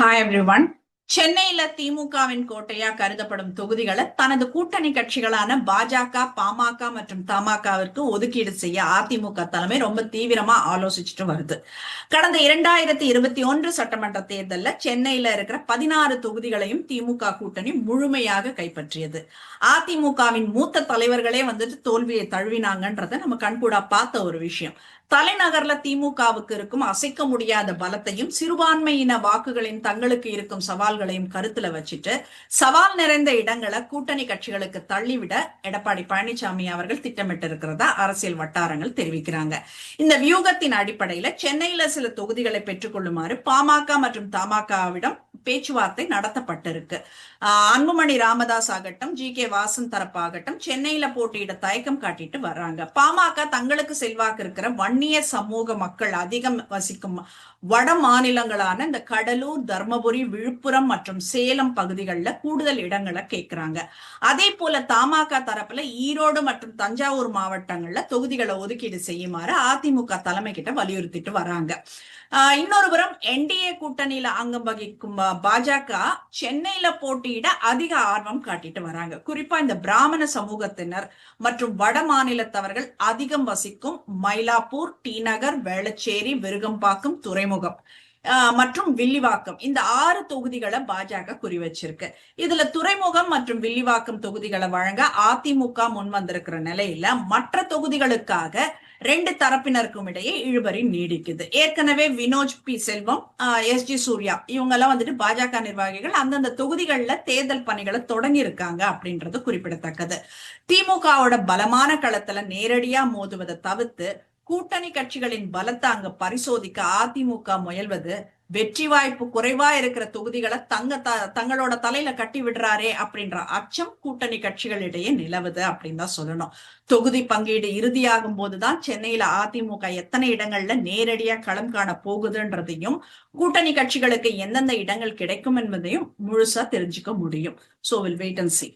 Hi everyone. சென்னையில திமுகவின் கோட்டையா கருதப்படும் தொகுதிகளை தனது கூட்டணி கட்சிகளான பாஜக, பாமக மற்றும் தமாகவிற்கு ஒதுக்கீடு செய்ய அதிமுக தலைமை ரொம்ப தீவிரமா ஆலோசிச்சுட்டு வருது. கடந்த 2021 சட்டமன்ற தேர்தலில் சென்னையில இருக்கிற 16 தொகுதிகளையும் திமுக கூட்டணி முழுமையாக கைப்பற்றியது. அதிமுகவின் மூத்த தலைவர்களே தோல்வியை தழுவினாங்கன்றத நம்ம கண்கூடா பார்த்த ஒரு விஷயம். தலைநகர்ல திமுகவுக்கு இருக்கும் அசைக்க முடியாத பலத்தையும் சிறுபான்மையின வாக்குகளின் தங்களுக்கு இருக்கும் சவால்களையும் கருத்துல வச்சுட்டு சவால் நிறைந்த இடங்களை கூட்டணி கட்சிகளுக்கு தள்ளிவிட எடப்பாடி பழனிசாமி அவர்கள் திட்டமிட்டு இருக்கிறதா அரசியல் வட்டாரங்கள் தெரிவிக்கிறாங்க. இந்த வியூகத்தின் அடிப்படையில சென்னையில சில தொகுதிகளை பெற்றுக்கொள்ளுமாறு பாமக மற்றும் தமாகவிடம் பேச்சுவார்த்தை நடத்தப்பட்டிருக்கு. அன்புமணி ராமதாஸ் ஆகட்டும், ஜி.கே. வாசன் தரப்பாகட்டும் சென்னையில போட்டியிட தயக்கம் காட்டிட்டு வர்றாங்க. பாமக தங்களுக்கு செல்வாக்கு இருக்கிற வன்னிய சமூக மக்கள் அதிகம் வசிக்கும் வட மாநிலங்களான இந்த கடலூர், தர்மபுரி, விழுப்புரம் மற்றும் சேலம் பகுதிகளில் கூடுதல் இடங்களை கேட்கிறாங்க. அதே போல தமாக தரப்புல ஈரோடு மற்றும் தஞ்சாவூர் மாவட்டங்கள்ல தொகுதிகளை ஒதுக்கீடு செய்யுமாறு அதிமுக தலைமை கிட்ட வலியுறுத்திட்டு வராங்க. இன்னொரு புறம் என்டிஏ கூட்டணியில அங்கம் வகிக்கும் பாஜக சென்னையில போட்டியிட அதிக ஆர்வம் காட்டிட்டு வராங்க. குறிப்பா இந்த பிராமண சமூகத்தினர் மற்றும் வட மாநிலத்தவர்கள் அதிகம் வசிக்கும் மயிலாப்பூர், டி நகர், வேளச்சேரி, விருகம்பாக்கம், துறைமுகம் மற்றும் வில்லிவாக்கம் இந்த 6 தொகுதிகளை பாஜக குறி வச்சிருக்கு. இதுல துறைமுகம் மற்றும் வில்லிவாக்கம் தொகுதிகளை வழங்க அதிமுக முன் வந்திருக்கிற நிலையில மற்ற தொகுதிகளுக்காக 2 தரப்பினருக்கும் இடையே இழுபறி நீடிக்குது. ஏற்கனவே வினோஜ் பி செல்வம், எஸ்.ஜி. சூர்யா இவங்க எல்லாம் பாஜக நிர்வாகிகள் அந்தந்த தொகுதிகள்ல தேர்தல் பணிகளை தொடங்கி இருக்காங்க அப்படின்றது குறிப்பிடத்தக்கது. திமுகவோட பலமான களத்துல நேரடியா மோதுவதை தவிர்த்து கூட்டணி கட்சிகளின் பலத்தை அங்க பரிசோதிக்க அதிமுக முயல்வது வெற்றி வாய்ப்பு குறைவா இருக்கிற தொகுதிகளை தங்களோட தலையில கட்டி விடுறாரே அப்படின்ற அச்சம் கூட்டணி கட்சிகளிடையே நிலவுது அப்படின்னு தான் சொல்லணும். தொகுதி பங்கீடு இறுதியாகும் போதுதான் சென்னையில அதிமுக எத்தனை இடங்கள்ல நேரடியா களம் காண போகுதுன்றதையும் கூட்டணி கட்சிகளுக்கு எந்தெந்த இடங்கள் கிடைக்கும் என்பதையும் முழுசா தெரிஞ்சுக்க முடியும். So we'll wait and see.